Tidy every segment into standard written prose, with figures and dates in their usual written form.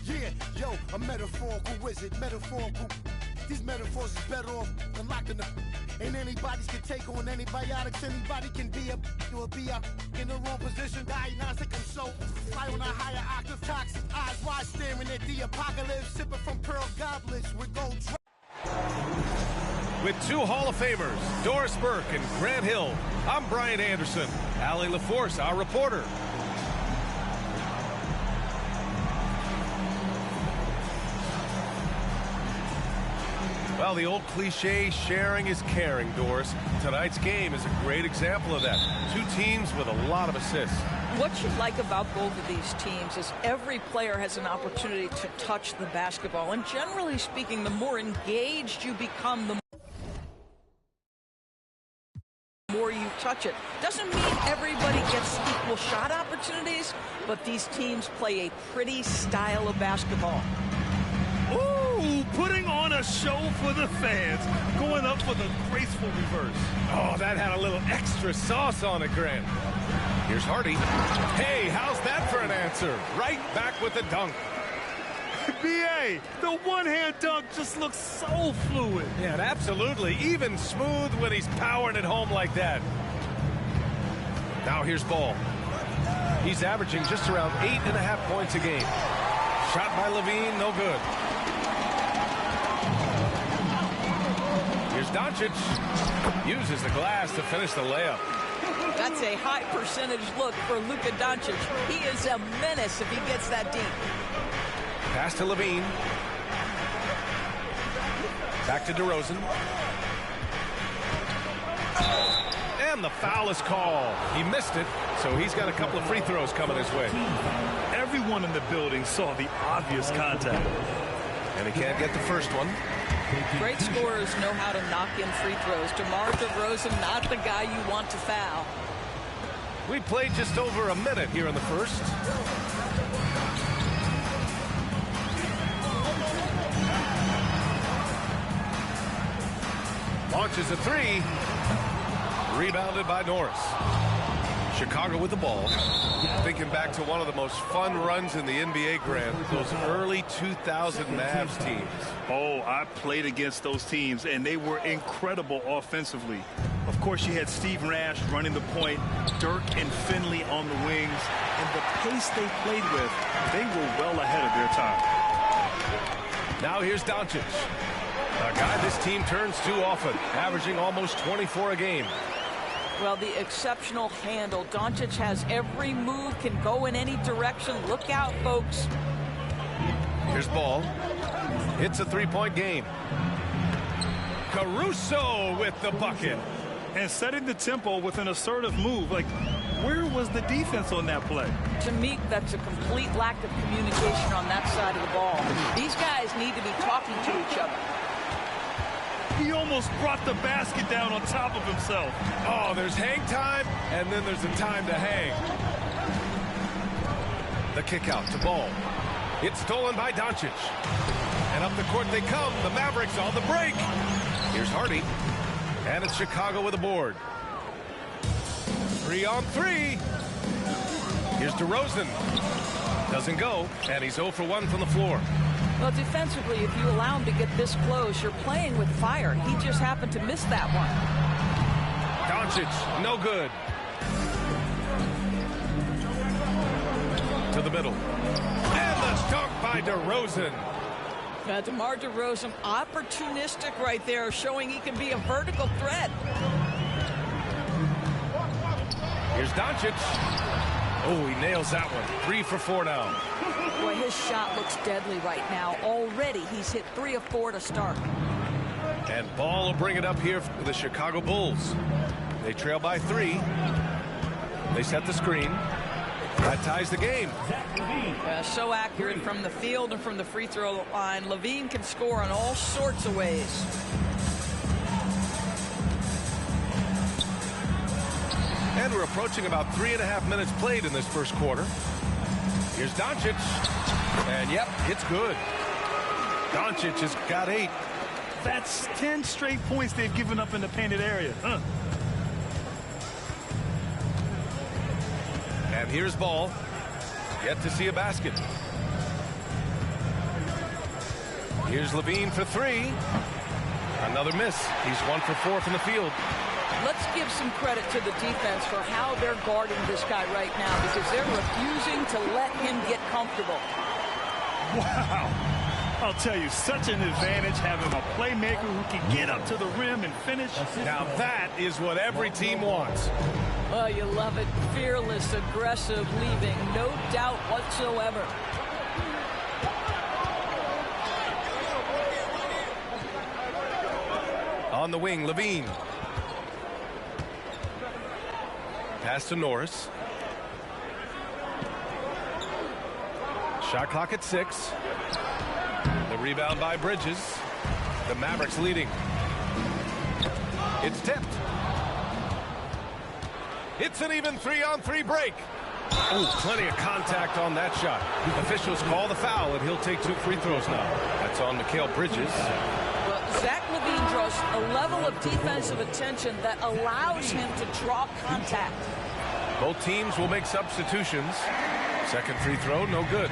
Yeah, yo, a metaphorical wizard, metaphorical. These metaphors is better off than locking the. Ain't anybody's can take on antibiotics. Anybody can be a or be a in the wrong position. Diagnostic, I'm so fly on a higher octave. Toxic eyes wide staring at the apocalypse. Sipping from pearl goblets with gold. With two Hall of Famers, Doris Burke and Grant Hill, I'm Brian Anderson. Allie LaForce, our reporter. Well, the old cliche, sharing is caring, Doris. Tonight's game is a great example of that. Two teams with a lot of assists. What you like about both of these teams is every player has an opportunity to touch the basketball. And generally speaking, the more engaged you become, the more you touch it. Doesn't mean everybody gets equal shot opportunities, but these teams play a pretty style of basketball. Ooh, putting on a show for the fans, going up for the graceful reverse. Oh, that had a little extra sauce on it, Grant. Here's Hardy. Hey, how's that for an answer? Right back with the dunk. B.A., the one-hand dunk just looks so fluid. Yeah, absolutely. Even smooth when he's powering it home like that. Now here's Ball. He's averaging just around 8.5 points a game. Shot by Levine, no good. Here's Doncic. Uses the glass to finish the layup. That's a high percentage look for Luka Doncic. He is a menace if he gets that deep. Pass to Levine. Back to DeRozan. And the foul is called. He missed it, so he's got a couple of free throws coming his way. Everyone in the building saw the obvious contact. And he can't get the first one. Great scorers know how to knock in free throws. DeMar DeRozan, not the guy you want to foul. We played just over a minute here in the first. Launches a three. Rebounded by Norris. Chicago with the ball. Thinking back to one of the most fun runs in the NBA, Grant, those early 2000 Mavs teams. Oh, I played against those teams, and they were incredible offensively. Of course, you had Steve Nash running the point, Dirk and Finley on the wings, and the pace they played with, they were well ahead of their time. Now here's Doncic, a guy this team turns to often, averaging almost 24 a game. Well, the exceptional handle. Doncic has every move, can go in any direction. Look out, folks. Here's Ball. It's a three-point game. Caruso with the bucket. And setting the tempo with an assertive move. Like, where was the defense on that play? To me, that's a complete lack of communication on that side of the ball. These guys need to be talking to each other. He almost brought the basket down on top of himself. Oh, there's hang time, and then there's a time to hang. The kick out to Ball. It's stolen by Doncic. And up the court they come. The Mavericks on the break. Here's Hardy. And it's Chicago with a board. 3 on 3. Here's DeRozan. Doesn't go, and he's 0 for 1 from the floor. Well, defensively, if you allow him to get this close, you're playing with fire. He just happened to miss that one. Doncic, no good. To the middle. And the dunk by DeRozan. DeMar DeRozan, opportunistic right there, showing he can be a vertical threat. Here's Doncic. Oh, he nails that one. 3 for 4 now. Boy, his shot looks deadly right now. Already, he's hit 3 of 4 to start. And Ball will bring it up here for the Chicago Bulls. They trail by 3. They set the screen. That ties the game. So accurate from the field and from the free throw line. Levine can score in all sorts of ways. And we're approaching about 3.5 minutes played in this first quarter. Here's Doncic. And yep, it's good. Doncic has got 8. That's 10 straight points they've given up in the painted area. And here's Ball. Yet to see a basket. Here's Levine for three. Another miss. He's 1 for 4 from the field. Let's give some credit to the defense for how they're guarding this guy right now, because they're refusing to let him get comfortable. Wow. I'll tell you, such an advantage having a playmaker who can get up to the rim and finish. Now that is what every team wants. Oh, you love it. Fearless, aggressive, leaving. No doubt whatsoever. On the wing, Levine. Pass to Norris. Shot clock at 6. The rebound by Bridges. The Mavericks leading. It's tipped. It's an even 3-on-3 break. Oh, plenty of contact on that shot. Officials call the foul, and he'll take 2 free throws now. That's on Mikal Bridges. Well, Zach LaVine draws a level of defensive attention that allows him to draw contact. Both teams will make substitutions. Second free throw, no good.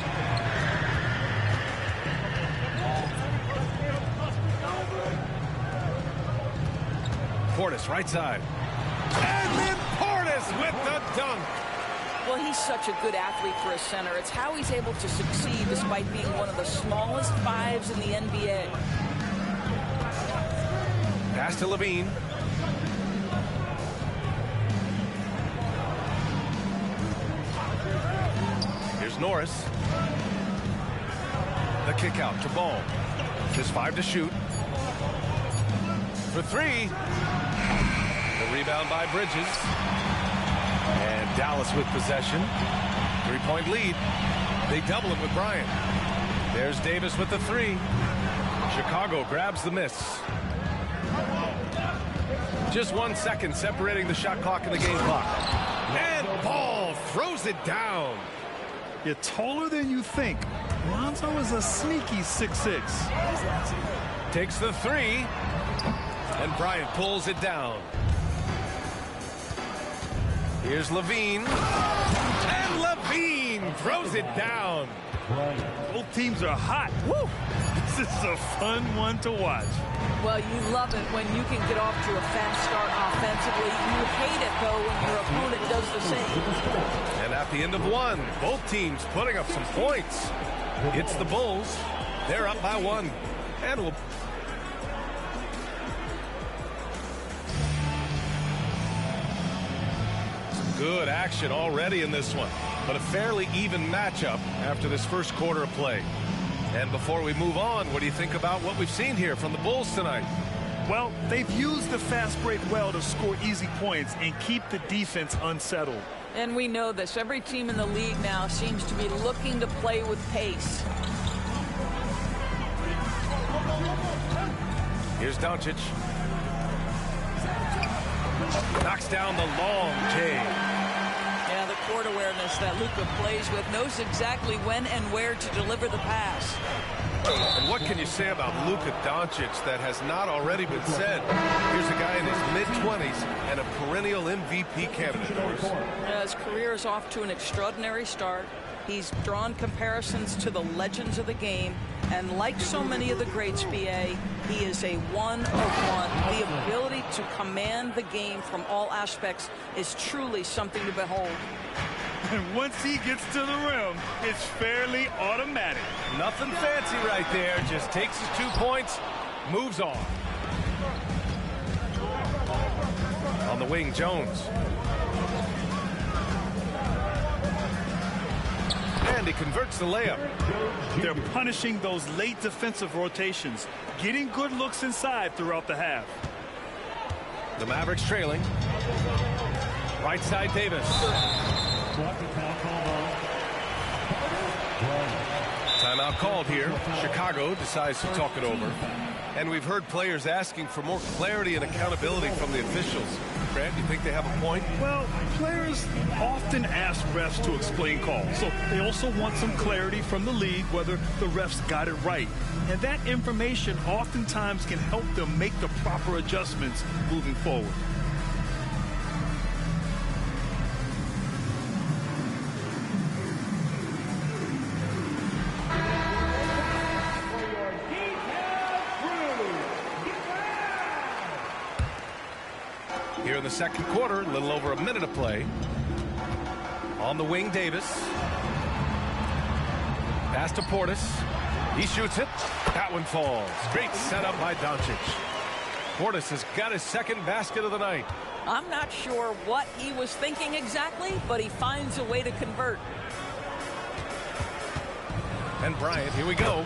Portis, right side. And then Portis with the dunk. Well, he's such a good athlete for a center. It's how he's able to succeed despite being one of the smallest 5s in the NBA. Pass to Levine. Here's Norris. The kick out to Ball. Just 5 to shoot. For 3. The rebound by Bridges. And Dallas with possession. 3-point lead. They double it with Bryant. There's Davis with the 3. Chicago grabs the miss. Just 1 second separating the shot clock and the game clock. And Ball throws it down. You're taller than you think. Lonzo is a sneaky 6'6". Takes the 3. And Bryant pulls it down. Here's Levine. And Levine throws it down. Both teams are hot. Woo! This is a fun one to watch. Well, you love it when you can get off to a fast start offensively. You hate it, though, when your opponent does the same. And at the end of 1, both teams putting up some points. It's the Bulls. They're up by 1. And we'll... Some good action already in this one. But a fairly even matchup after this first quarter of play. And before we move on, what do you think about what we've seen here from the Bulls tonight? Well, they've used the fast break well to score easy points and keep the defense unsettled. And we know this. Every team in the league now seems to be looking to play with pace. Here's Doncic. Knocks down the long J. Yeah, the court awareness that Luka plays with, knows exactly when and where to deliver the pass. And what can you say about Luka Doncic that has not already been said? Here's a guy in his mid-20s and a perennial MVP candidate. Yeah, his career is off to an extraordinary start. He's drawn comparisons to the legends of the game. And like so many of the greats, BA, he is a one of one. The ability to command the game from all aspects is truly something to behold. And once he gets to the rim, it's fairly automatic. Nothing fancy right there. Just takes his 2 points, moves on. On the wing, Jones. And he converts the layup. They're punishing those late defensive rotations, getting good looks inside throughout the half. The Mavericks trailing. Right side, Davis. Timeout called here. Chicago decides to talk it over. And we've heard players asking for more clarity and accountability from the officials. Grant, do you think they have a point? Well, players often ask refs to explain calls, so they also want some clarity from the league whether the refs got it right. And that information oftentimes can help them make the proper adjustments moving forward. Here in the second quarter, a little over a minute of play. On the wing, Davis. Pass to Portis. He shoots it. That one falls. Great setup by Doncic. Portis has got his second basket of the night. I'm not sure what he was thinking exactly, but he finds a way to convert. And Bryant, here we go.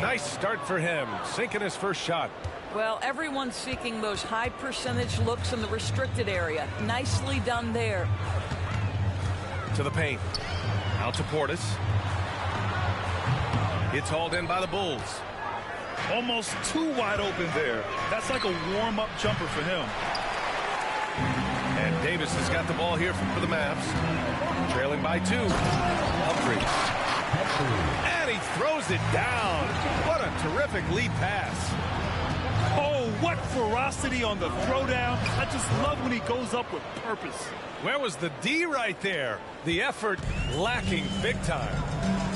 Nice start for him, sinking his first shot. Well, everyone's seeking those high percentage looks in the restricted area. Nicely done there. To the paint. Out to Portis. It's hauled in by the Bulls. Almost too wide open there. That's like a warm-up jumper for him. And Davis has got the ball here for the Mavs. Trailing by 2. Humphries. And he throws it down. What a terrific lead pass. Oh, what ferocity on the throwdown. I just love when he goes up with purpose. Where was the D right there? The effort lacking big time.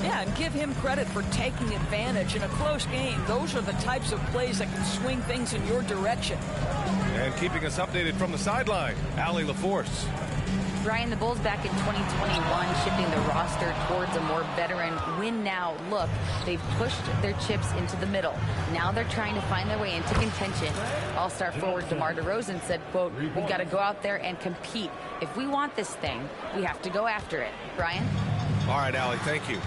Yeah, and give him credit for taking advantage in a close game. Those are the types of plays that can swing things in your direction. And keeping us updated from the sideline, Allie LaForce. Brian, the Bulls back in 2021 shifting the roster towards a more veteran win-now look. They've pushed their chips into the middle. Now they're trying to find their way into contention. All-star forward DeMar DeRozan said, quote, "We've got to go out there and compete. If we want this thing, we have to go after it." Brian? All right, Allie, thank you.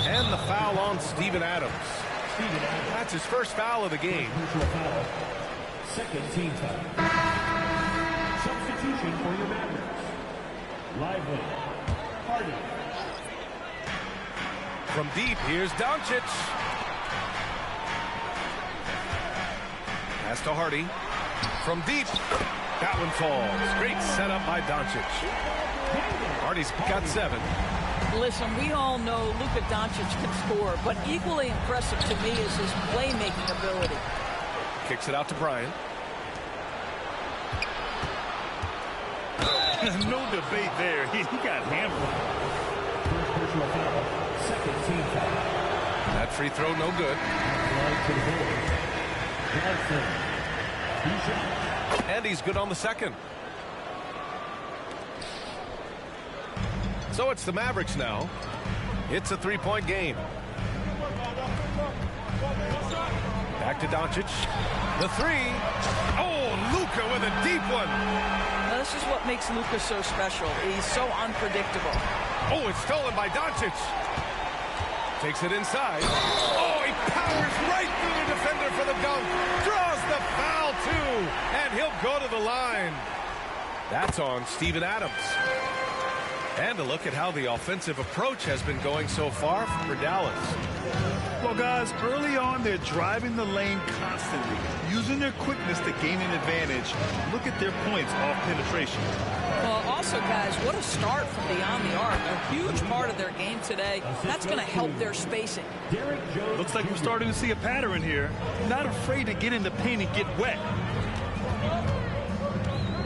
And the foul on Steven Adams. That's his first foul of the game. Second team foul. Substitution for your Mavericks. Lively. Hardy. From deep, here's Doncic. Pass to Hardy. From deep. That one falls. Great setup by Doncic. Hardy's got 7. Listen, we all know Luka Doncic can score, but equally impressive to me is his playmaking ability. Kicks it out to Bryant. No debate there. He got hammered. Second team foul. That free throw no good. And he's good on the second. So it's the Mavericks now. It's a 3-point game. Back to Doncic. The 3. Oh, Luka with a deep one. Now, this is what makes Luka so special. He's so unpredictable. Oh, it's stolen by Doncic. Takes it inside. Oh, he powers right through the defender for the dunk. Draws the foul, too. And he'll go to the line. That's on Steven Adams. And a look at how the offensive approach has been going so far for Dallas. Well, guys, early on, they're driving the lane constantly, using their quickness to gain an advantage. Look at their points off penetration. Well, also, guys, what a start from beyond the arc. A huge part of their game today. That's going to help their spacing. Looks like we're starting to see a pattern here. Not afraid to get in the paint and get wet.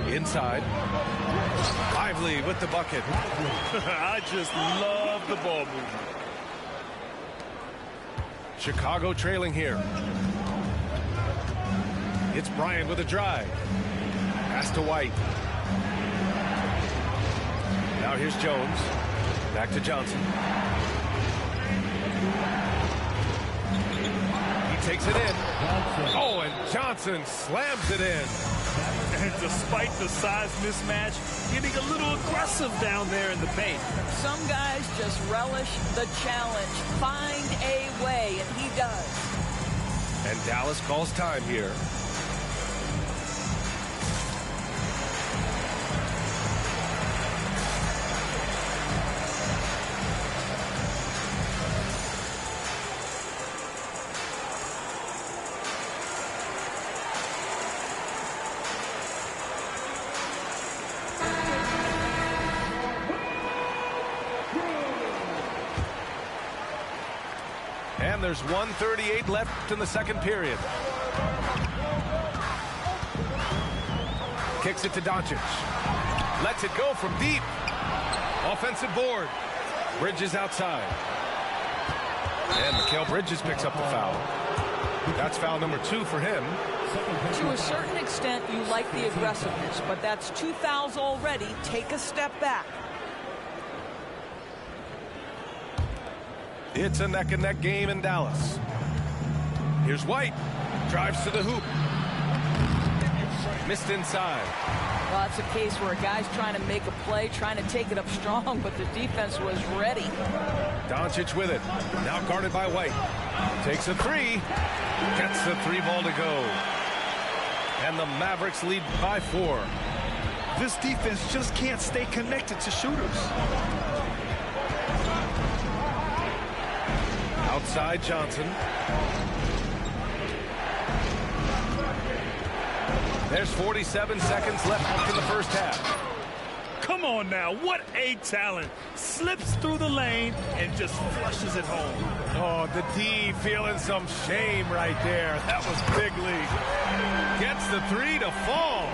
Inside. Lively with the bucket. I just love the ball movement. Chicago trailing here. It's Bryant with a drive. Pass to White. Now here's Jones. Back to Johnson. He takes it in. Oh, and Johnson slams it in. And despite the size mismatch, getting a little aggressive down there in the paint. Some guys just relish the challenge. Find a way, and he does. And Dallas calls time here. And there's 1:38 left in the second period. Kicks it to Doncic. Lets it go from deep. Offensive board. Bridges outside. And Mikal Bridges picks up the foul. That's foul number 2 for him. To a certain extent, you like the aggressiveness, but that's 2 fouls already. Take a step back. It's a neck-and-neck game in Dallas. Here's White. Drives to the hoop. Missed inside. Well, it's a case where a guy's trying to make a play, trying to take it up strong, but the defense was ready. Doncic with it. Now guarded by White. Takes a 3. Gets the 3 ball to go. And the Mavericks lead by 4. This defense just can't stay connected to shooters. Outside Johnson. There's 47 seconds left after the first half. Come on now, what a talent. Slips through the lane and just flushes it home. Oh, the D feeling some shame right there. That was big league. Gets the 3 to fall.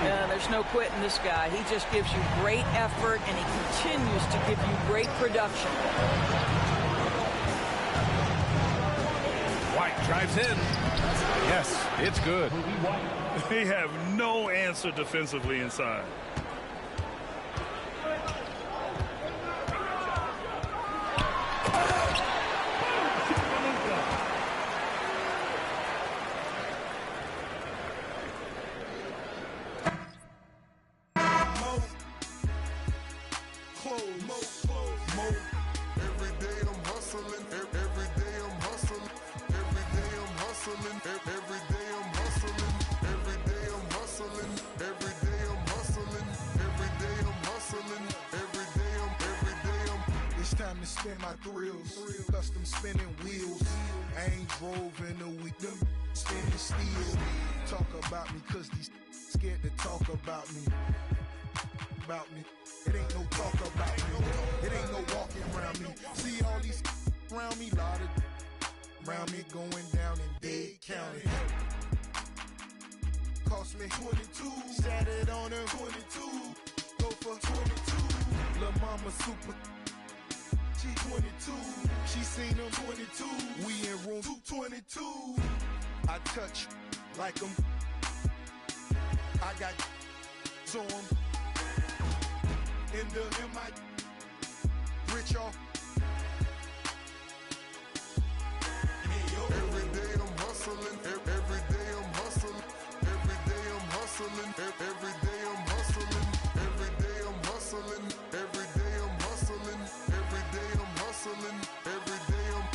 Yeah, there's no quitting this guy. He just gives you great effort, and he continues to give you great production. White drives in. Yes, it's good. They have no answer defensively inside. Spin my thrills, custom spinning wheels. I ain't drove in a week, them spinning steel. Talk about me, cause these scared to talk about me. It ain't no talk about me. It ain't no walking around me. See all these around me, lot of around me going down in Dade County. Cost me 22, sat it on her 22, go for 22. Lil' mama super. She 22, she seen him 22. We in room 222. I touch like him. I got to him. In my rich off. Every day I'm hustling. Every day I'm hustling. Every day I'm hustling. Every day I'm hustling. Every day I'm hustling. Every day I'm hustling. Every day I'm hustling. Every day I'm.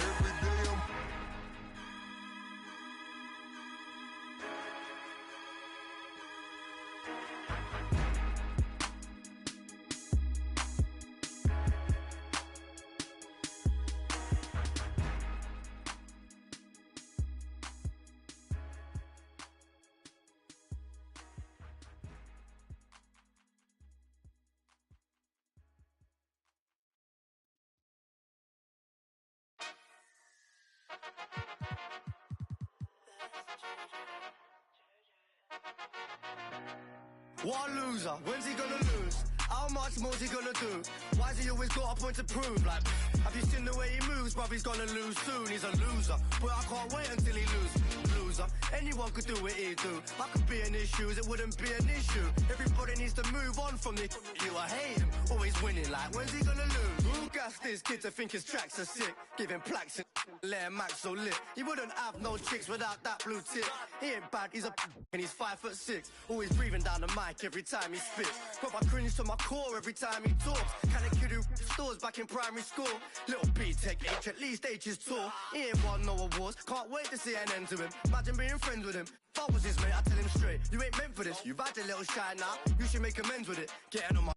What a loser, when's he gonna lose? How much more's he gonna do? Why's he always got a point to prove? Like, have you seen the way he moves? Bruv, he's gonna lose soon, he's a loser. But I can't wait until he loses. Loser, anyone could do what he do. I could be in his shoes, it wouldn't be an issue. Everybody needs to move on from the you. I hate him, always winning. Like, when's he gonna lose? Who gas this kid to think his tracks are sick? Giving plaques and let him act so lit. He wouldn't have no chicks without that blue tip. He ain't bad, he's a and he's 5'6". Always breathing down the mic every time he spits. Got my cringe to my core every time he talks. Kinda kid who stores back in primary school. Little B-Tech H, at least H is tall. He ain't won no awards, can't wait to see an end to him. Imagine being friends with him. If I was his mate, I'd tell him straight, you ain't meant for this. You've had a little shine now, you should make amends with it. Getting on my...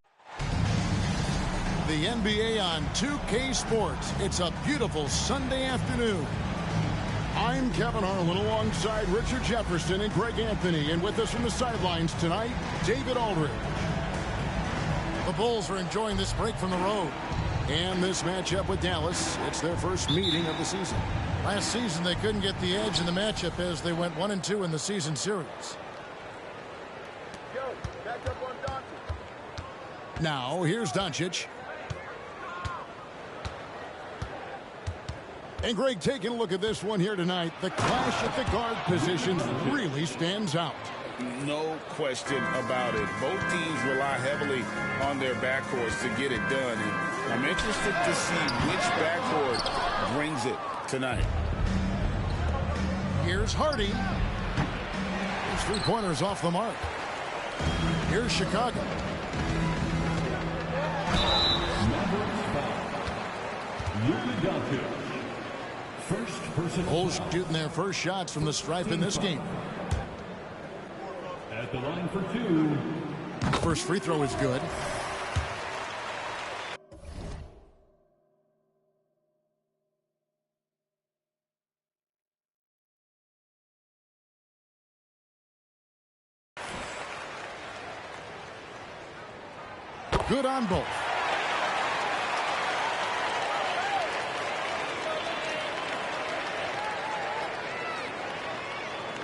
The NBA on 2K Sports. It's a beautiful Sunday afternoon. I'm Kevin Harlan alongside Richard Jefferson and Greg Anthony. And with us from the sidelines tonight, David Aldridge. The Bulls are enjoying this break from the road. And this matchup with Dallas, it's their first meeting of the season. Last season, they couldn't get the edge in the matchup as they went 1-2 in the season series. Back up on Doncic. Now, here's Doncic. And Greg, taking a look at this one here tonight, the clash at the guard positions really stands out. No question about it. Both teams rely heavily on their backcourts to get it done. And I'm interested to see which backcourt brings it tonight. Here's Hardy. His three-pointers off the mark. Here's Chicago. Bulls shooting their first shots from the stripe in this game. At the line for two. First free throw is good. Good on both.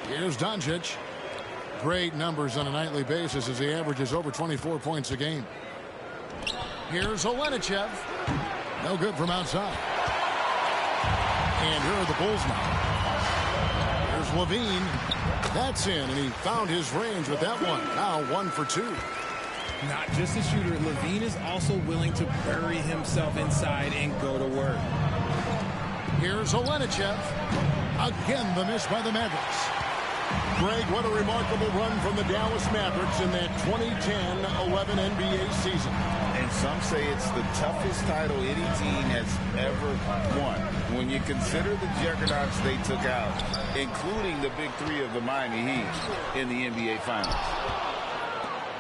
Here's Doncic. Great numbers on a nightly basis as he averages over 24 points a game. Here's Olenichev. No good from outside. And here are the Bulls now. Here's Levine. That's in, and he found his range with that one. Now 1 for 2. Not just a shooter, Levine is also willing to bury himself inside and go to work. Here's Olenichev. Again, the miss by the Mavericks. Greg, what a remarkable run from the Dallas Mavericks in that 2010-11 NBA season. And some say it's the toughest title any team has ever won. When you consider the juggernauts they took out, including the big three of the Miami Heat in the NBA Finals.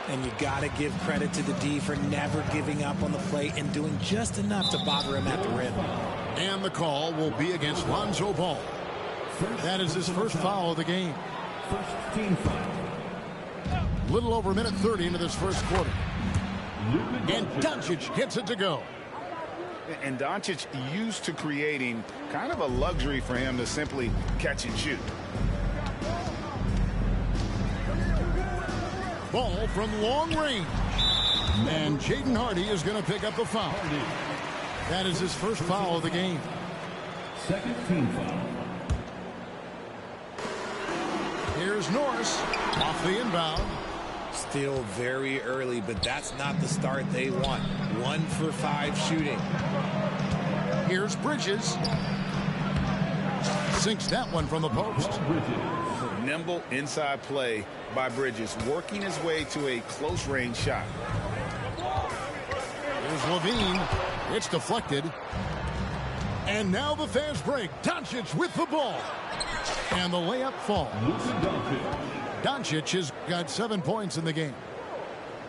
And you got to give credit to the D for never giving up on the plate and doing just enough to bother him at the rim. And the call will be against Lonzo Ball. That is his first foul of the game. First team foul. Little over a minute 30 into this first quarter. And Doncic gets it to go. And Doncic used to creating kind of a luxury for him to simply catch and shoot. Ball from long range. And Jaden Hardy is going to pick up the foul. That is his first foul of the game. Second team foul. Here's Norris off the inbound. Still very early, but that's not the start they want. 1 for 5 shooting. Here's Bridges. Sinks that one from the post. Nimble inside play by Bridges, working his way to a close range shot. Here's Levine. It's deflected. And now the fast break. Doncic with the ball. And the layup falls. Doncic has got 7 points in the game.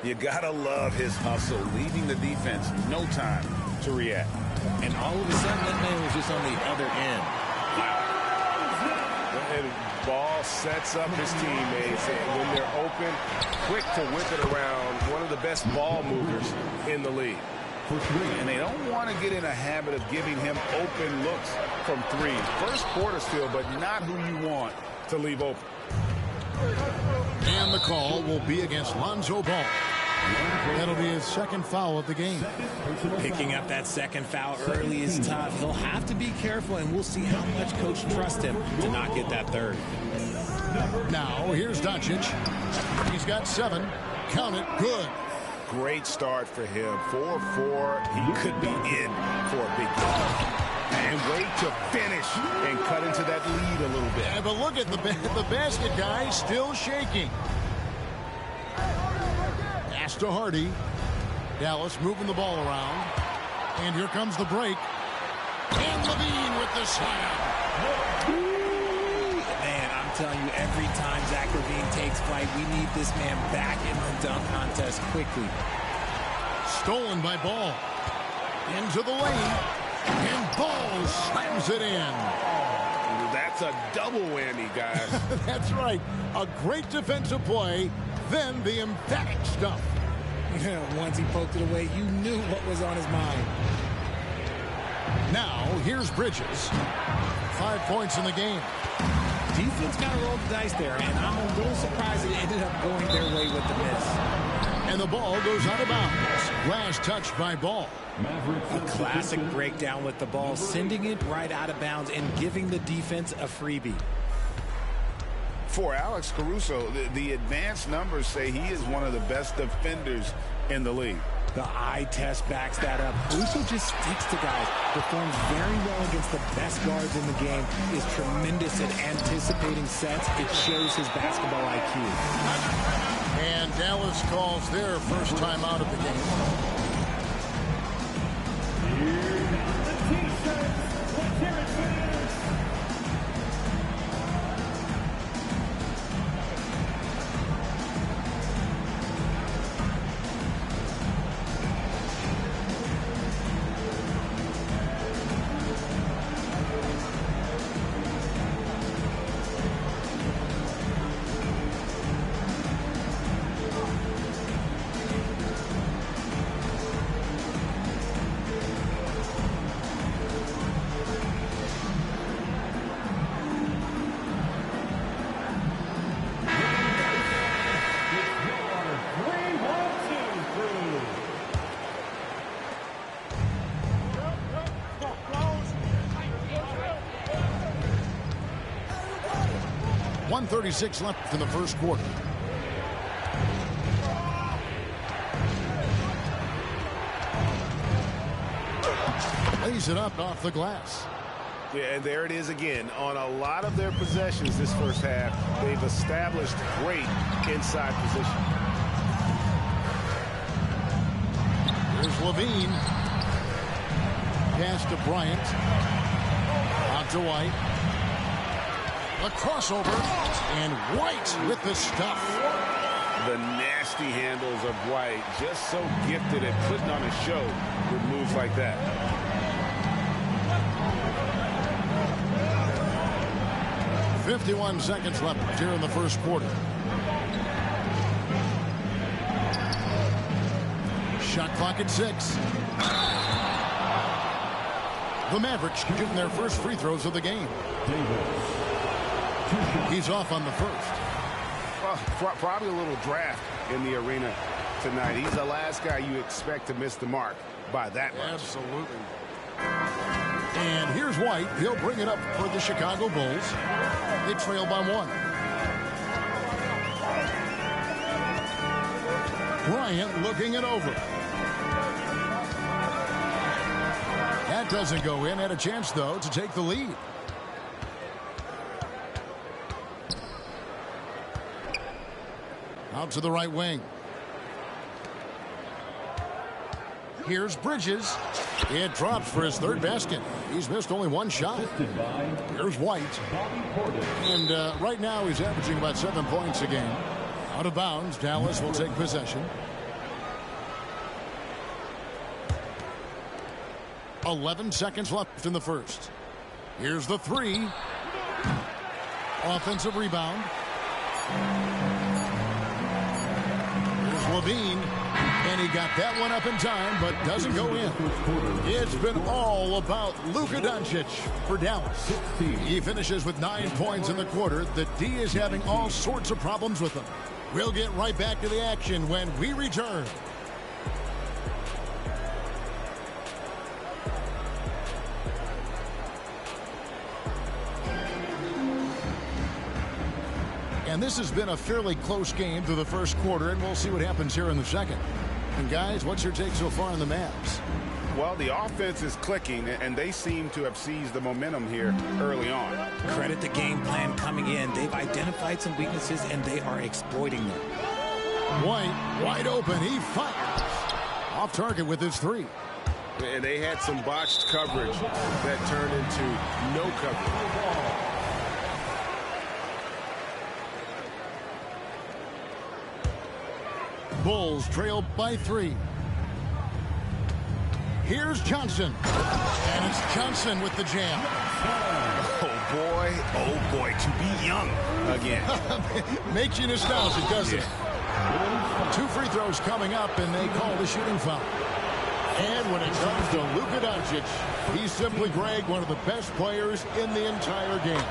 You gotta love his hustle, leaving the defense no time to react. And all of a sudden, that man was just on the other end. And Ball sets up his teammates, and when they're open, quick to whip it around. One of the best ball movers in the league. And they don't want to get in a habit of giving him open looks from 3. First quarter still, but not who you want to leave open. And the call will be against Lonzo Ball. That'll be his second foul of the game. Picking up that second foul early is tough. He'll have to be careful, and we'll see how much coach trusts him to not get that third. Now, here's Doncic. He's got 7. Count it. Good. Great start for him. 4-4. He could be in for a big game. And wait to finish and cut into that lead a little bit. Yeah, but look at the basket guy still shaking. Pass to Hardy. Dallas moving the ball around. And here comes the break. And Levine with the slam. Man, I'm telling you, every time Zach LaVine takes flight, we need this man back in the dunk contest quickly. Stolen by Ball. Into the lane. And Ball slams it in. That's a double whammy, guys. That's right. A great defensive play, then the emphatic stuff. Once he poked it away, you knew what was on his mind. Now, here's Bridges. 5 points in the game. Defense got to roll the dice there, and I'm a little surprised it ended up going their way with the miss. And the ball goes out of bounds. Last touch by Ball. A classic breakdown with the ball, sending it right out of bounds and giving the defense a freebie. For Alex Caruso, the advanced numbers say he is one of the best defenders in the league. The eye test backs that up. Caruso just sticks to guys, performs very well against the best guards in the game, is tremendous at anticipating sets. It shows his basketball IQ. And Dallas calls their first time out of the game. Let's hear it, fans. 1:36 left in the first quarter. Lays it up off the glass. Yeah, and there it is again. On a lot of their possessions this first half, they've established great inside position. Here's Levine. Pass to Bryant. Out to White. A crossover. And White with the stuff. The nasty handles of White, just so gifted at putting on a show with moves like that. .51 seconds left here in the first quarter. Shot clock at 6. The Mavericks shooting their first free throws of the game. He's off on the first. Well, probably a little draft in the arena tonight. He's the last guy you expect to miss the mark by that much. Absolutely. And here's White. He'll bring it up for the Chicago Bulls. They trail by 1. Bryant looking it over. That doesn't go in. Had a chance, though, to take the lead. Out to the right wing. Here's Bridges. It drops for his third basket. He's missed only one shot. Here's White. And right now he's averaging about 7 points a game. Out of bounds. Dallas will take possession. 11 seconds left in the first. Here's the 3. Offensive rebound. Here's Levine. And he got that one up in time, but doesn't go in. It's been all about Luka Doncic for Dallas. He finishes with 9 points in the quarter. The D is having all sorts of problems with him. We'll get right back to the action when we return. And this has been a fairly close game through the first quarter, and we'll see what happens here in the second. And guys, what's your take so far on the Mavs? Well, the offense is clicking, and they seem to have seized the momentum here early on. Credit the game plan coming in. They've identified some weaknesses, and they are exploiting them. White, wide open. He fires. Off target with his 3. And they had some botched coverage that turned into no coverage. Bulls trail by 3. Here's Johnson. And it's Johnson with the jam. Oh boy, to be young again. Makes you nostalgic, doesn't it? 2 free throws coming up, and they call the shooting foul. And when it comes to Luka Doncic, he's simply, Greg, one of the best players in the entire game.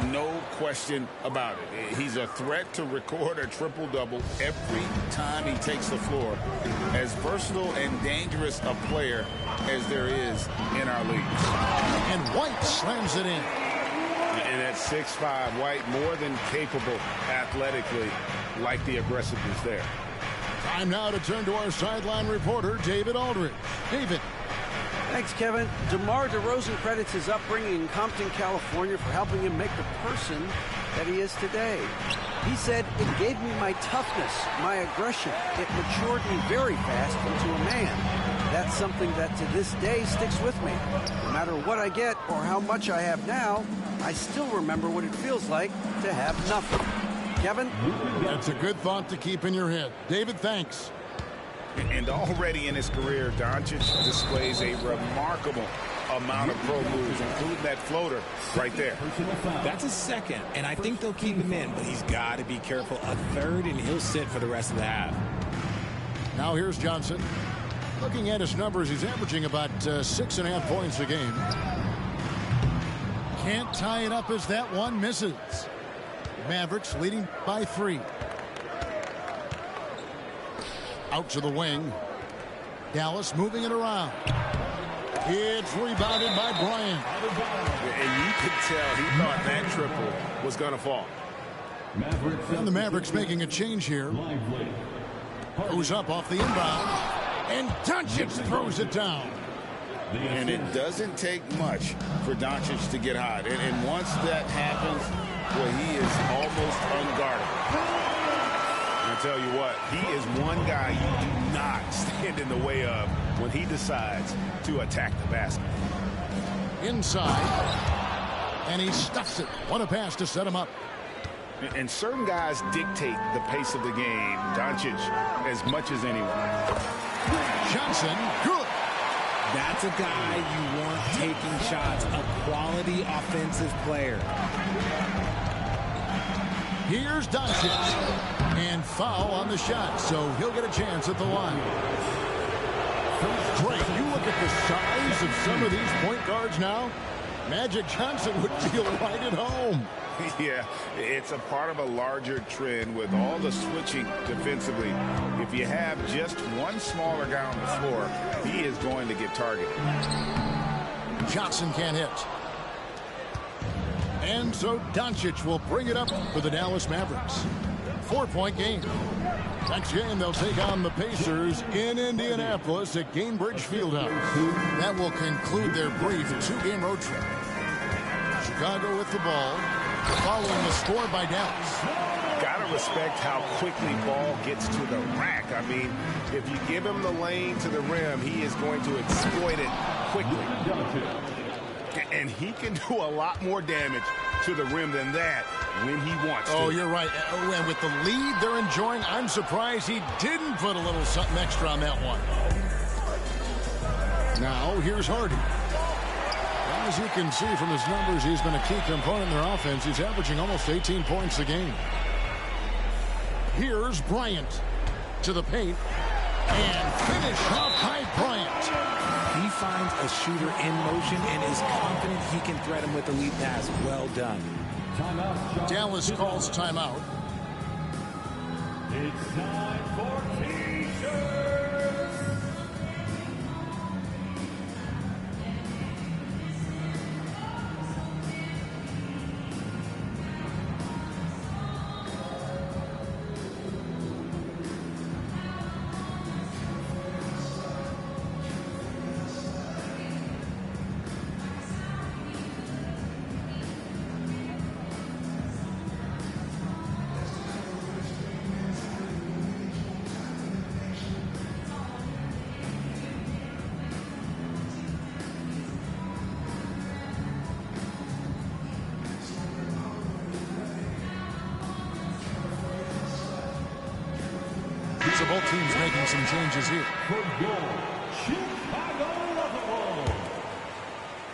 No question about it. He's a threat to record a triple-double every time he takes the floor. As versatile and dangerous a player as there is in our league. And White slams it in. And at 6'5", White more than capable athletically, like the aggressiveness there. Time now to turn to our sideline reporter, David Aldridge. David. Thanks, Kevin. DeMar DeRozan credits his upbringing in Compton, California for helping him make the person that he is today. He said, "It gave me my toughness, my aggression. It matured me very fast into a man. That's something that to this day sticks with me. No matter what I get or how much I have now, I still remember what it feels like to have nothing." Kevin? That's a good thought to keep in your head. David, thanks. And already in his career, Doncic displays a remarkable amount of pro moves, including that floater right there. That's a second, and I think they'll keep him in, but he's got to be careful. A third, and he'll sit for the rest of the half. Now here's Johnson. Looking at his numbers, he's averaging about 6.5 points a game. Can't tie it up as that one misses. Mavericks leading by 3. Out to the wing. Dallas moving it around. It's rebounded by Bryant. And you could tell he thought that triple was going to fall. And the Mavericks making a change here. Goes up off the inbound. And Doncic throws it down. And it doesn't take much for Doncic to get hot. And once that happens, well, he is almost unguardable. I tell you what, he is one guy you do not stand in the way of when he decides to attack the basket. Inside, and he stuffs it. What a pass to set him up. And certain guys dictate the pace of the game. Doncic, as much as anyone. Johnson, good. That's a guy you want taking shots, a quality offensive player. Here's Doncic. And foul on the shot, so he'll get a chance at the line. Great. You look at the size of some of these point guards now. Magic Johnson would feel right at home. Yeah, it's a part of a larger trend with all the switching defensively. If you have just one smaller guy on the floor, he is going to get targeted. Johnson can't hit. And so Doncic will bring it up for the Dallas Mavericks. 4-point game. Next game, they'll take on the Pacers in Indianapolis at Gainbridge Fieldhouse. That will conclude their brief 2-game road trip. Chicago with the ball, following the score by Dallas. Gotta respect how quickly ball gets to the rack. I mean, if you give him the lane to the rim, he is going to exploit it quickly. And he can do a lot more damage to the rim than that when he wants to. Oh, you're right. And with the lead they're enjoying, I'm surprised he didn't put a little something extra on that one. Now, here's Hardy. As you can see from his numbers, he's been a key component in their offense. He's averaging almost 18 points a game. Here's Bryant to the paint. And finish off by Bryant. He finds a shooter in motion and is confident he can threat him with a lead pass. Well done. Dallas calls timeout. It's time for T-shirts. So both teams making some changes here.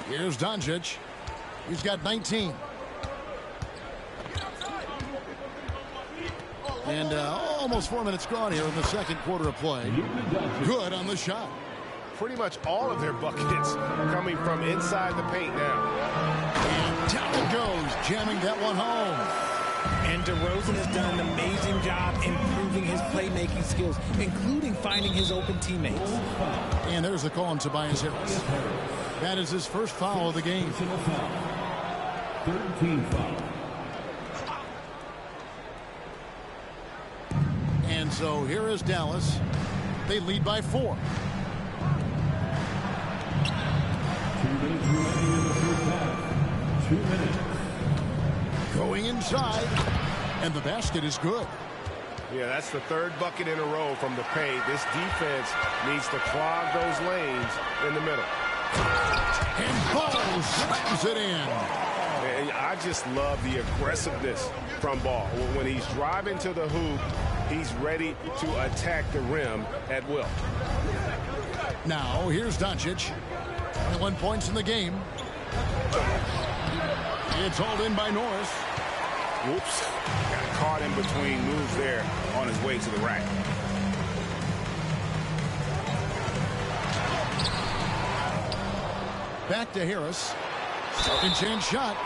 Here's Doncic. He's got 19. And almost 4 minutes gone here in the second quarter of play. Good on the shot. Pretty much all of their buckets coming from inside the paint now. And Down it goes, jamming that one home. And DeRozan has done an amazing job improving his playmaking skills, including finding his open teammates. And there's the call on Tobias Harris. That is his first foul of the game. 13 foul. And so here is Dallas. They lead by 4. 2 minutes remaining in the first half. 2 minutes. Going inside, and the basket is good. Yeah, that's the third bucket in a row from the paint. This defense needs to clog those lanes in the middle. And Ball slams it in. And I just love the aggressiveness from Ball. When he's driving to the hoop, he's ready to attack the rim at will. Now, here's Doncic. 21 points in the game. It's hauled in by Norris. Whoops. Got caught in between moves there on his way to the rack. Back to Harris. Second chance shot.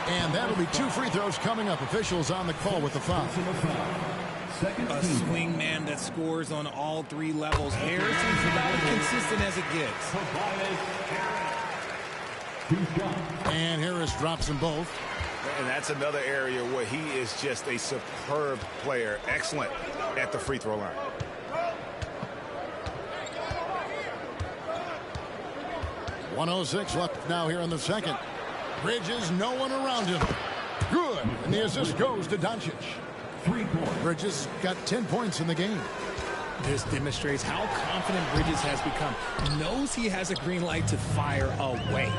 And that'll be 2 free throws coming up. Officials on the call with the foul. A swing man that scores on all 3 levels. Harris is about as consistent as it gets. And Harris drops them both. And that's another area where he is just a superb player. Excellent at the free throw line. .106 left now here in the second. Bridges, no one around him. Good. And the assist goes to Doncic. 3 points. Bridges got 10 points in the game. This demonstrates how confident Bridges has become. Knows he has a green light to fire away.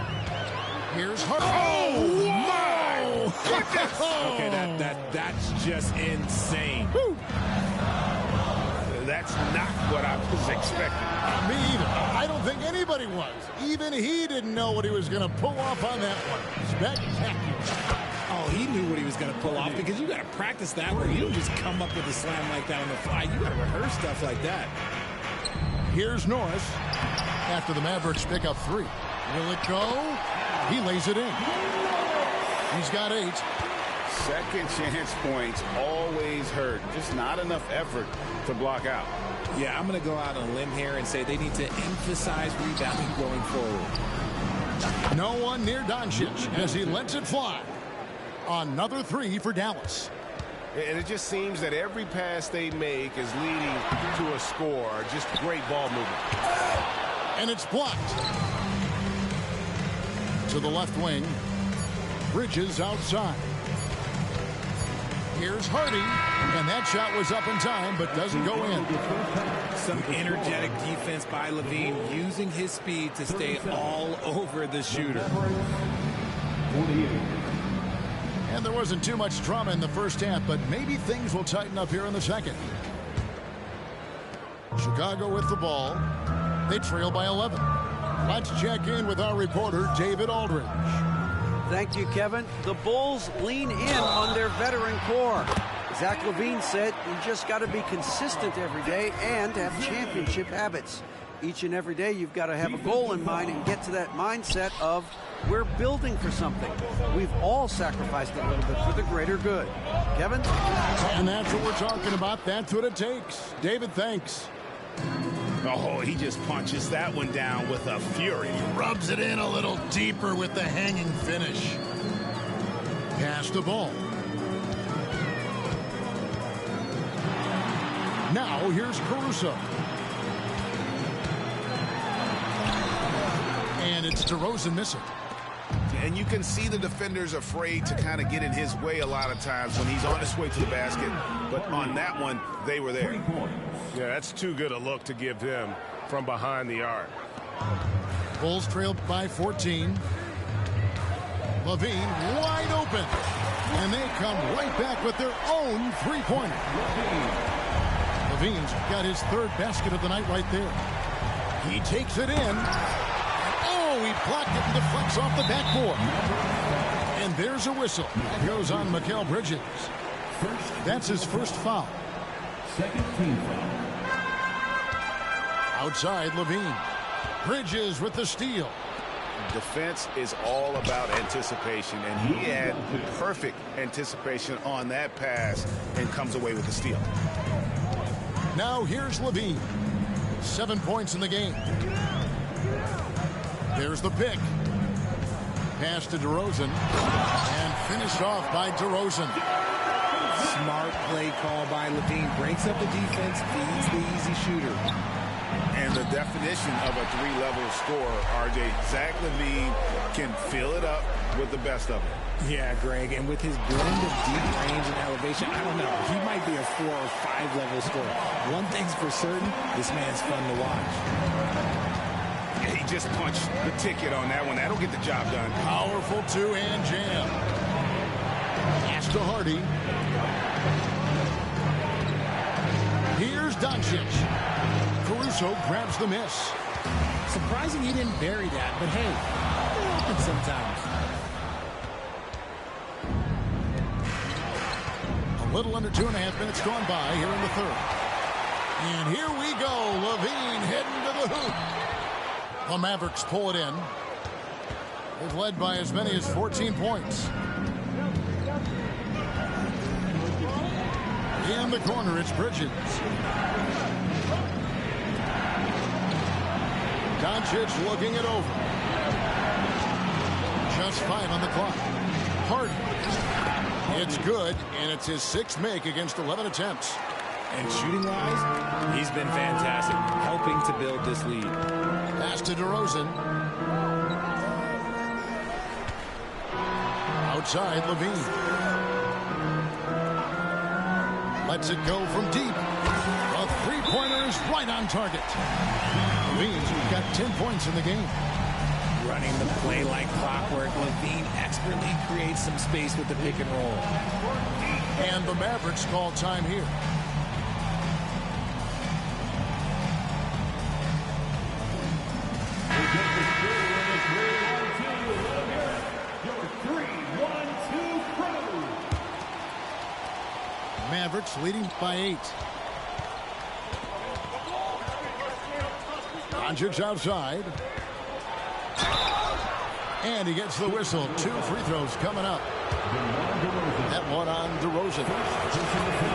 Here's Hart. Oh, my! Okay, that's just insane. Woo. That's not what I was expecting. Me either. I don't think anybody was. Even he didn't know what he was going to pull off on that one. Spectacular. Oh, he knew what he was going to pull off because you got to practice that one. You don't just come up with a slam like that on the fly. You got to rehearse stuff like that. Here's Norris after the Mavericks pick up 3. Will it go? He lays it in. He's got 8. Second chance points always hurt. Just not enough effort to block out. Yeah, I'm going to go out on a limb here and say they need to emphasize rebounding going forward. No one near Doncic as he lets it fly. Another 3 for Dallas. And it just seems that every pass they make is leading to a score. Just great ball movement. And it's blocked. To the left wing. Bridges outside. Here's Hardy. And that shot was up in time, but doesn't go in. Some energetic defense by Levine, using his speed to stay all over the shooter. And there wasn't too much drama in the first half, but maybe things will tighten up here in the second. Chicago with the ball. They trail by 11. Let's check in with our reporter, David Aldridge. Thank you, Kevin. The Bulls lean in on their veteran core. Zach LaVine said you just got to be consistent every day and have championship habits. Each and every day you've got to have a goal in mind and get to that mindset of we're building for something. We've all sacrificed a little bit for the greater good. Kevin? And that's what we're talking about. That's what it takes. David, thanks. Oh, he just punches that one down with a fury. Rubs it in a little deeper with the hanging finish. Pass the ball. Now here's Caruso. And it's DeRozan missing. And you can see the defenders afraid to kind of get in his way a lot of times when he's on his way to the basket. But on that one, they were there. Yeah, that's too good a look to give him from behind the arc. Bulls trailed by 14. Levine wide open. And they come right back with their own three-pointer. Levine's got his third basket of the night right there. He takes it in. Oh, he blocked it and deflects off the backboard. And there's a whistle. That goes on Mikal Bridges. That's his first foul. Second team foul. Outside, Levine. Bridges with the steal. defense is all about anticipation, and he had perfect anticipation on that pass and comes away with the steal. Now here's Levine. 7 points in the game. There's the pick. Pass to DeRozan. And finished off by DeRozan. Smart play call by Levine. Breaks up the defense, feeds the easy shooter. And the definition of a three-level scorer, RJ, Zach LaVine can fill it up with the best of it. Yeah, Greg, and with his blend of deep range and elevation, I don't know, he might be a 4 or 5 level scorer. One thing's for certain, this man's fun to watch. Yeah, he just punched the ticket on that one. That'll get the job done. Powerful two-hand jam. Pass to Hardy. Here's Doncic. Caruso grabs the miss. Surprising he didn't bury that, but hey, it happens sometimes. A little under 2.5 minutes gone by here in the third. And here we go. Levine heading to the hoop. The Mavericks pull it in. They've led by as many as 14 points. In the corner, it's Bridges. Doncic looking it over. Just 5 on the clock. Harden. It's good, and it's his 6th make against 11 attempts. And shooting-wise, he's been fantastic, helping to build this lead. Pass to DeRozan. Outside, Levine. Lets it go from deep. A three-pointer is right on target. Levine's got 10 points in the game. Running the play like clockwork, Levine expertly creates some space with the pick and roll. And the Mavericks call time here. Mavericks leading by 8. Doncic outside. And he gets the whistle. 2 free throws coming up. That one on DeRozan.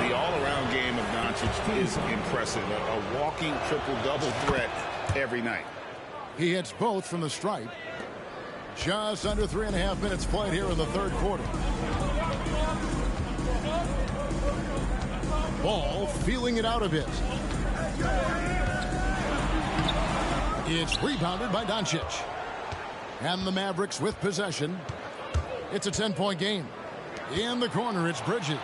The all-around game of Doncic is impressive. A walking triple-double threat every night. He hits both from the stripe. Just under 3.5 minutes played here in the third quarter. Ball feeling it out a bit. It's rebounded by Doncic. And the Mavericks with possession. It's a 10-point game. In the corner, it's Bridges.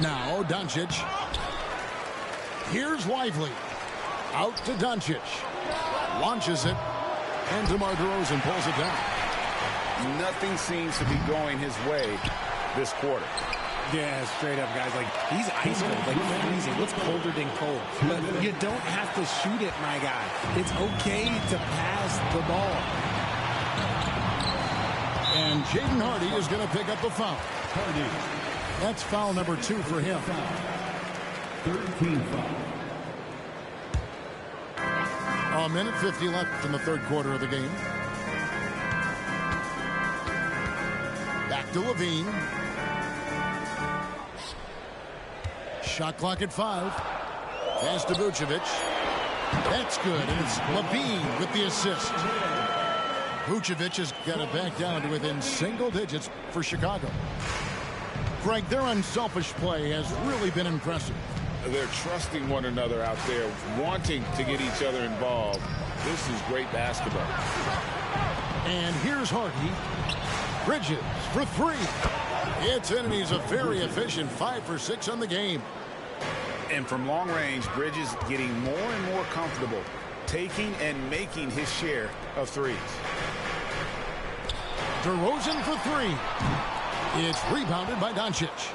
Now, Doncic. Here's Lively. Out to Doncic. Launches it. And DeMar DeRozan pulls it down. Nothing seems to be going his way this quarter. Yeah, straight up, guys. Like, he's ice cold, like freezing. What's colder than cold? But you don't have to shoot it, my guy. It's okay to pass the ball. And Jaden Hardy is going to pick up the foul. That's foul number 2 for him. 13 foul. A minute 50 left in the third quarter of the game. Back to Levine. Shot clock at 5. Pass to Vucevic. That's good, and it's Levine with the assist. Vucevic has got it back down to within single digits for Chicago. Greg, their unselfish play has really been impressive. They're trusting one another out there, wanting to get each other involved. This is great basketball. And here's Hardy. Bridges for 3. It's in, and he's a very efficient 5 for 6 on the game. And from long range, Bridges getting more and more comfortable, taking and making his share of threes. DeRozan for 3. It's rebounded by Doncic.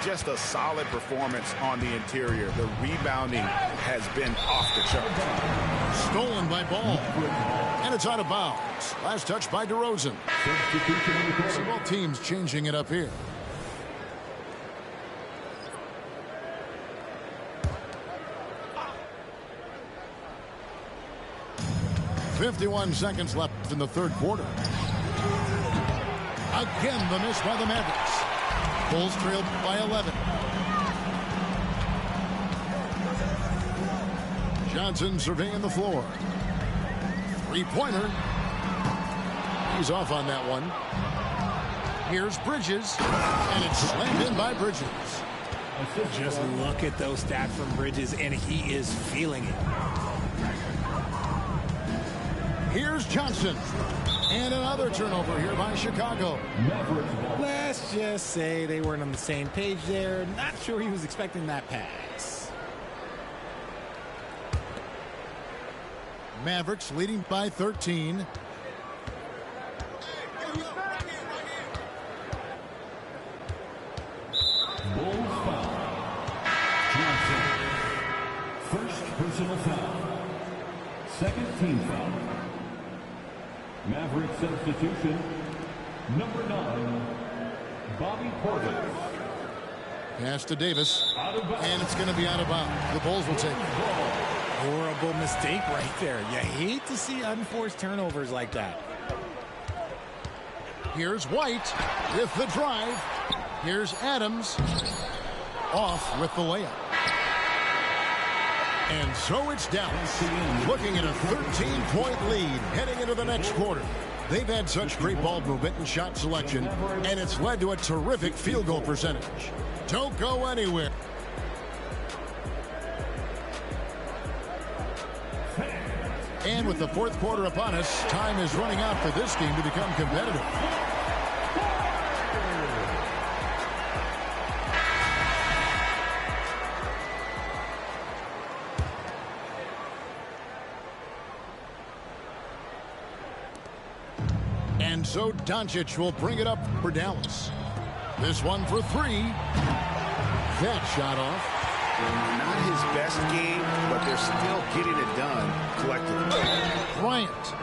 Just a solid performance on the interior. The rebounding has been off the chart. Stolen by Ball. And it's out of bounds. Last touch by DeRozan. So both teams changing it up here. 51 seconds left in the third quarter. Again, the miss by the Mavericks. Bulls trailed by 11. Johnson surveying the floor. Three-pointer. He's off on that one. Here's Bridges, and it's slammed in by Bridges. Just look at those stats from Bridges, and he is feeling it. Here's Johnson. And another turnover here by Chicago. Let's just say they weren't on the same page there. Not sure he was expecting that pass. Mavericks leading by 13. Bulls foul. Johnson. First personal foul. Second team foul. Maverick substitution. Number 9, Bobby Portis. Pass to Davis. And it's going to be out of bounds. The Bulls will take it. Horrible mistake right there. You hate to see unforced turnovers like that. Here's White with the drive. Here's Adams. Off with the layup. And so it's Dallas looking at a 13-point lead heading into the next quarter. They've had such great ball movement and shot selection, and it's led to a terrific field goal percentage. Don't go anywhere. And with the fourth quarter upon us, time is running out for this game to become competitive. And so Doncic will bring it up for Dallas. This one for three. That shot off. Not his best game, but they're still getting it done collectively. Bryant.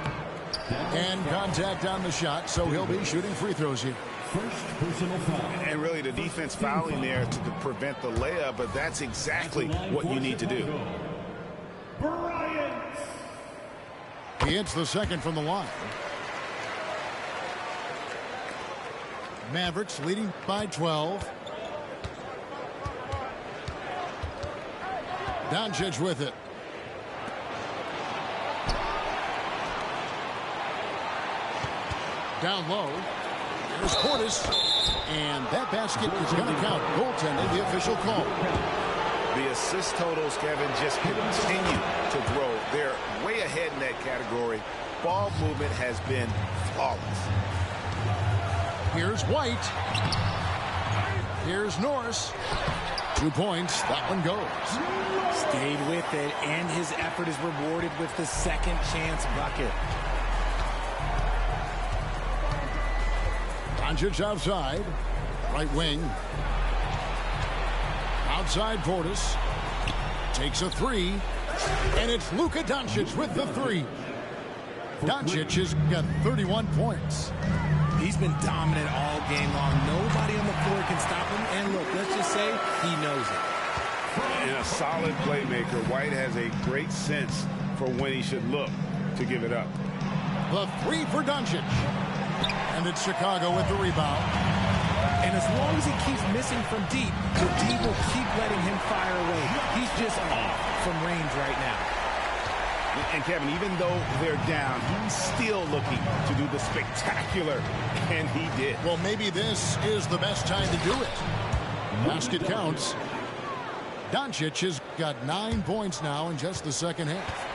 And contact on the shot, so he'll be shooting free throws here. First personal foul. And really the defense fouling there to prevent the layup, but that's exactly what you need to do. Bryant. He hits the second from the line. Mavericks leading by 12. Doncic with it. Down low. There's Portis. And that basket is going to count. Goaltending, the official call. The assist totals, Kevin, just continue to grow. They're way ahead in that category. Ball movement has been flawless. Here's White. Here's Norris. 2 points. That one goes. Stayed with it, and his effort is rewarded with the second chance bucket. Doncic outside. Right wing. Outside Portis. Takes a three. And it's Luka Doncic with the three. Doncic has got 31 points. He's been dominant all game long. Nobody on the floor can stop him. And look, let's just say he knows it. And a solid playmaker. White has a great sense for when he should look to give it up. The three for Doncic. And it's Chicago with the rebound. And as long as he keeps missing from deep, the D will keep letting him fire away. He's just off from range right now. And Kevin, even though they're down, he's still looking to do the spectacular, and he did. Well, maybe this is the best time to do it. Basket counts. Doncic has got 9 points now in just the second half.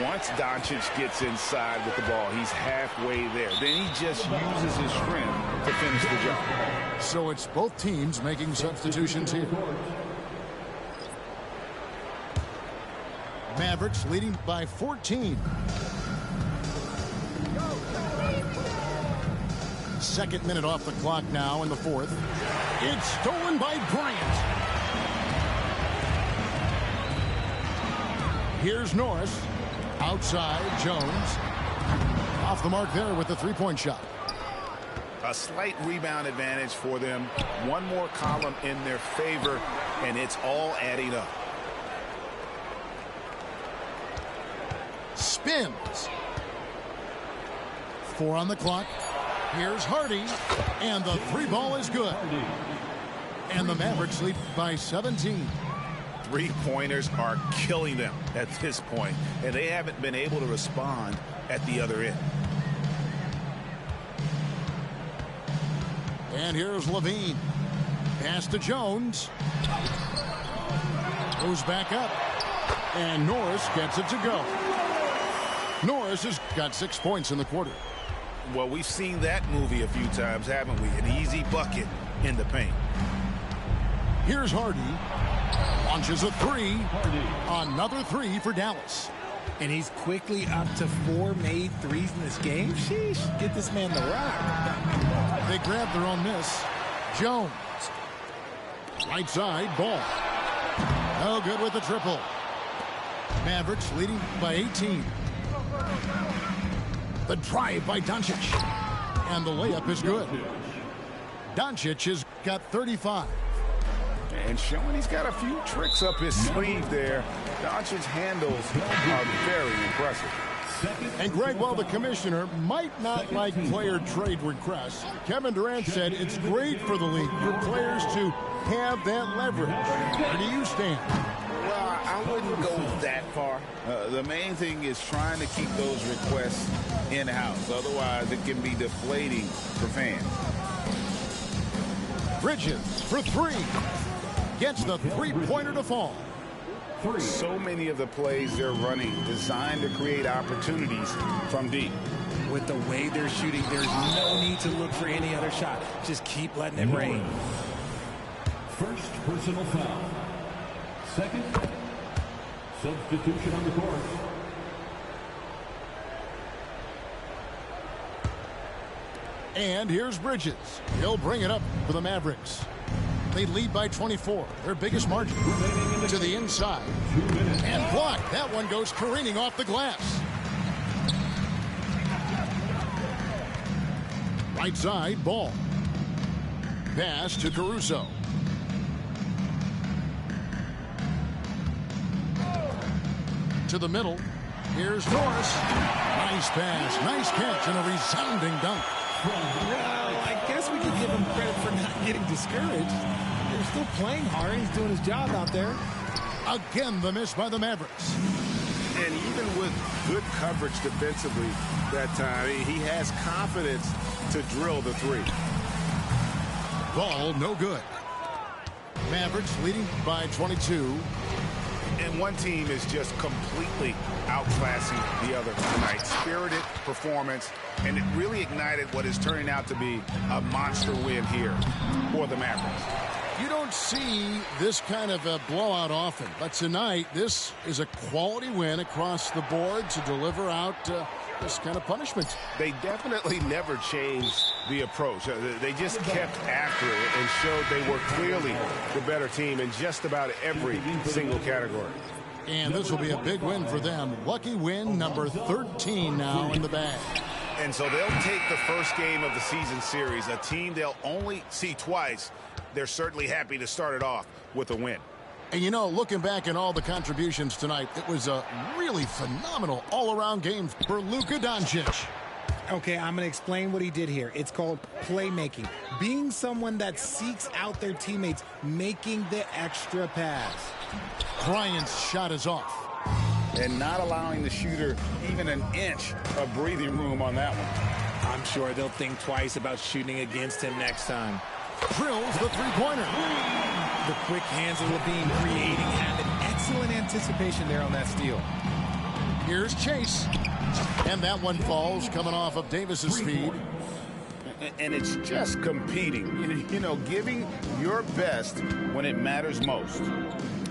Once Doncic gets inside with the ball, he's halfway there. Then he just uses his strength to finish the job. So it's both teams making substitutions here. Mavericks leading by 14. Second minute off the clock now in the fourth. It's stolen by Bryant. Here's Norris. Outside, Jones. Off the mark there with the three-point shot. A slight rebound advantage for them. One more column in their favor, and it's all adding up. Spins. 4 on the clock. Here's Hardy, and the 3 ball is good. And the Mavericks lead by 17. Three-pointers are killing them at this point, and they haven't been able to respond at the other end. And here's Levine. Pass to Jones. Goes back up. And Norris gets it to go. Norris has got 6 points in the quarter. Well, we've seen that movie a few times, haven't we? An easy bucket in the paint. Here's Hardy. Launches a 3. Another 3 for Dallas. And he's quickly up to 4 made threes in this game. Sheesh, get this man the rock. They grab their own miss. Jones. Right side, ball. No good with the triple. Mavericks leading by 18. The drive by Doncic. And the layup is good. Doncic has got 35. And showing he's got a few tricks up his sleeve there. Doncic's handles are very impressive. And Greg, while the commissioner might not like player trade requests, Kevin Durant said it's great for the league for players to have that leverage. Where do you stand? Well, I wouldn't go that far. The main thing is trying to keep those requests in-house. Otherwise, it can be deflating for fans. Bridges for 3. Gets the 3-pointer to fall. So many of the plays they're running designed to create opportunities from deep. With the way they're shooting, there's no need to look for any other shot. Just keep letting it rain. First personal foul. Second, substitution on the court. And here's Bridges. He'll bring it up for the Mavericks. They lead by 24, their biggest margin. To the inside. And blocked. That one goes careening off the glass. Right side, ball. Pass to Caruso. To the middle. Here's Norris. Nice pass, nice catch, and a resounding dunk. Well, I guess we could give him credit for not getting discouraged. They're still playing hard. He's doing his job out there. Again, the miss by the Mavericks. And even with good coverage defensively that time, he has confidence to drill the 3. Ball no good. Mavericks leading by 22. And one team is just completely outclassing the other tonight. Spirited performance, and it really ignited what is turning out to be a monster win here for the Mavericks. You don't see this kind of a blowout often, but tonight this is a quality win across the board to deliver out this kind of punishment. They definitely never changed the approach. They just kept after it and showed they were clearly the better team in just about every single category. And this will be a big win for them. Lucky win number 13 now in the bag. And so they'll take the first game of the season series, a team they'll only see twice. They're certainly happy to start it off with a win. And you know, looking back at all the contributions tonight, it was a really phenomenal all-around game for Luka Doncic. Okay, I'm going to explain what he did here. It's called playmaking. Being someone that seeks out their teammates, making the extra pass. Bryant's shot is off. And not allowing the shooter even an inch of breathing room on that one. I'm sure they'll think twice about shooting against him next time. Drills the three-pointer. The quick hands of Levine creating an excellent anticipation there on that steal. Here's Chase. And that one falls coming off of Davis's speed. And it's just competing, you know, giving your best when it matters most.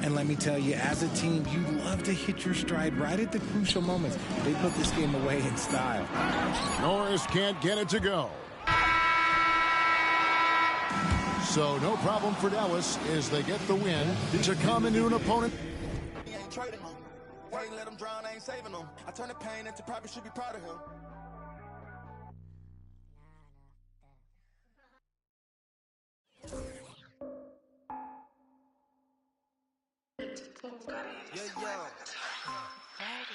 And let me tell you, as a team, you love to hit your stride right at the crucial moments. They put this game away in style. Norris can't get it to go. So no problem for Dallas as they get the win to come into an opponent. Ain't let him drown, I ain't saving him. I turn the pain into probably should be proud of him.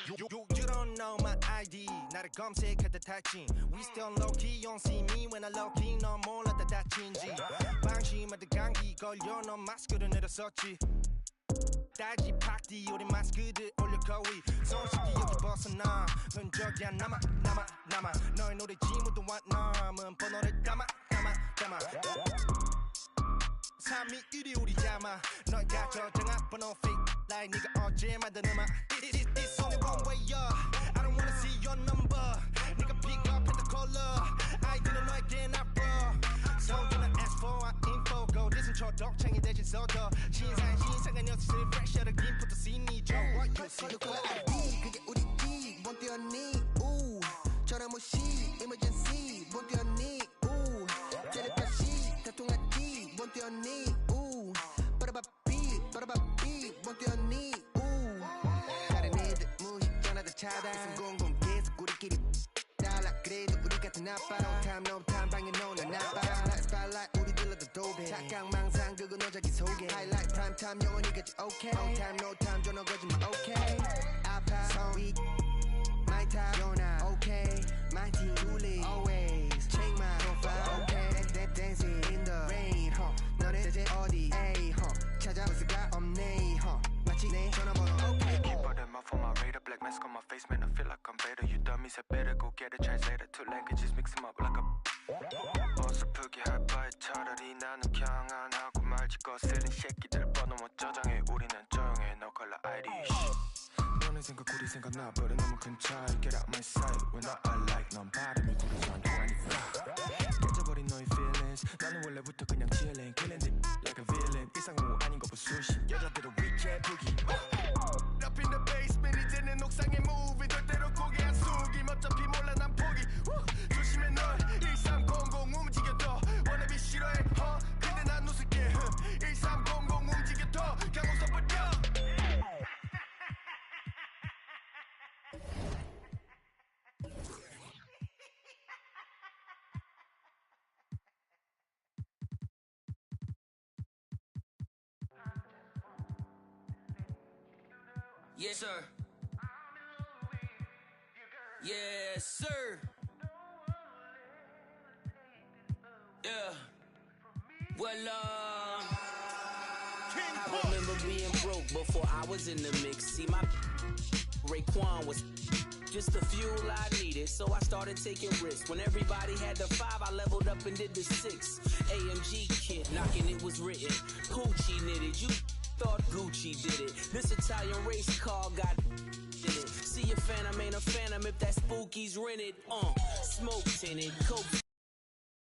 You don't know my ID. Now 나를 검색할 듯 할지 We still low-key, you don't see me when I low-key 넌 몰랐다 다친지 방심하듯 감기 걸려 넌 마스크를 내렸었지 딸기 팍디 우리 마스크들 올려 거위 손쉽게 여기 벗어나 흔적이 안 남아 너의 노래 지문도 안 남은 번호를 담아 321이 우리 잠아 너가 저장한 번호 fake like 네가 어제 만든 음악 It's only one way up I don't wanna see your number 네가 pick up at the caller 아이들은 너에게 나빠 So do not ask for our info go listen 초독창이 대신 써줘 신상한 녀석들 fresh out of input see 줘 누구나 알지 그게 우리끼 뭔 뛰었니 우 전화 무시 emergency 뭔 뛰었니 우 텔레파시 다 통하지 뭔 뛰었니 우 빠라바삐 뭔 뛰었니 우 다른 애들 무시 전화다 차단 있음 공공 계속 우리끼리 달라 그래도 우리 같은 아빠 No time 방에 노는 아빠 Spotlight 우리 들러도 도배 착각망상 그거 너 자기 소개 Highlight prime time 영원히 같이 okay No time 전화 거짓말 okay 아파 성위 My time you're not okay My team truly always Check my profile okay Dancing in the rain 너네 대체 어디 에이 찾아볼 수가 없네 마치 내 전화번호 okay Keep all them off on my radar black mask on my face man I feel like I'm better You dummies had better go get a translator Two languages mix them up like a 어설프게 할 바에 차라리 나는 그냥 안 하고 말지 거슬린 새끼들 번호 못 저장해 우리는 조용해 No color ID 너네 생각 우리 생각 나버려 너무 큰 차이 Get out my sight When I like 넌 발음이 구려서 한 25 깨져버린 너의 feelings 나는 원래부터 그냥 chilling Killing it like a villain 이상호 아닌 거 부수신 여자들은 we can't boogie Up in the basement 이제는 옥상에 move 절대로 고개 안 숙임 어차피 몰라 난 포기 조심해 널 1300 움직여도 wannabe 싫어해 근데 난 웃을게 1300 움직여도 그냥 웃어버려 Yes, sir. Yes, sir. Yeah. Well, I remember being broke before I was in the mix. See, my Raekwon was just the fuel I needed, so I started taking risks. When everybody had the 5, I leveled up and did the 6. AMG kit, knocking it was written. Poochie knitted, you thought Gucci did it. This Italian race car got in it. See a phantom ain't a phantom if that spooky's rented. Smoke tinted, coke